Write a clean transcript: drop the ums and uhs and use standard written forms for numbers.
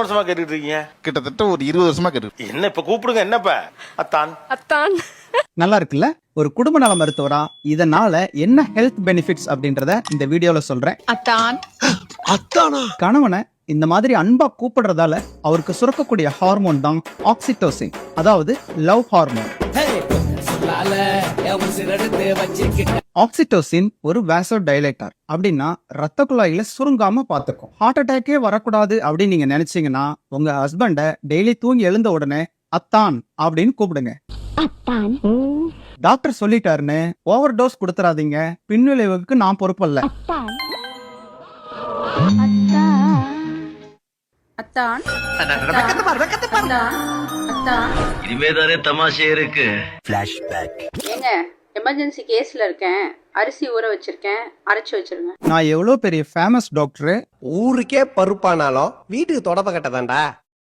வருஷமா கேட்டுட்டு இருக்கீங்க? கிட்டத்தட்ட ஒரு 20 வருஷமா கேட்டு. என்ன இப்ப கூப்பிடுங்க, என்னப்பா? அத்தான் அத்தான். நல்லா இருக்குல்ல? ஒரு குடும்ப நல மருத்துவரா இதனால என்ன ஹெல்த் பெனிஃபிட்ஸ் அப்படின்றத இந்த வீடியோல சொல்றேன். அத்தான். அத்தானா? கணவனை இந்த மாதிரி அன்பா கூப்பிடுறதால அவருக்கு சுரக்கக்கூடிய ஹார்மோன் தான் ஆக்சிடோசின், அதாவது லவ் ஹார்மோன். ஆக்சிடோசின் ஒரு வாசோ டைலேட்டர், அப்படின்னா ரத்த குழாயில சுருங்காம பாத்துக்கும். ஹார்ட் அட்டாக்கே வரக்கூடாது அப்படின்னு நீங்க நினைச்சீங்கன்னா உங்க ஹஸ்பண்ட டெய்லி தூங்கி எழுந்த உடனே அத்தான் அப்படின்னு கூப்பிடுங்க. டாக்டர் சொல்லிட்டாருன்னு ஓவர் டோஸ் கொடுத்துறாதீங்க, பின்விளைவுக்கு நான் பொறுப்பல்ல. அத்தான். இனிமேதானே தமாஷே இருக்கு. ஏங்க, எமர்ஜென்சி கேஸ்ல இருக்கேன், அரிசி ஊற வச்சிருக்கேன், அரைச்சு வச்சிருங்க. நான் எவ்வளவு பெரிய ஃபேமஸ் டாக்டர். ஊருக்கே பருப்பானாலும் வீட்டுக்கு தொடப்ப கட்டதான்டா.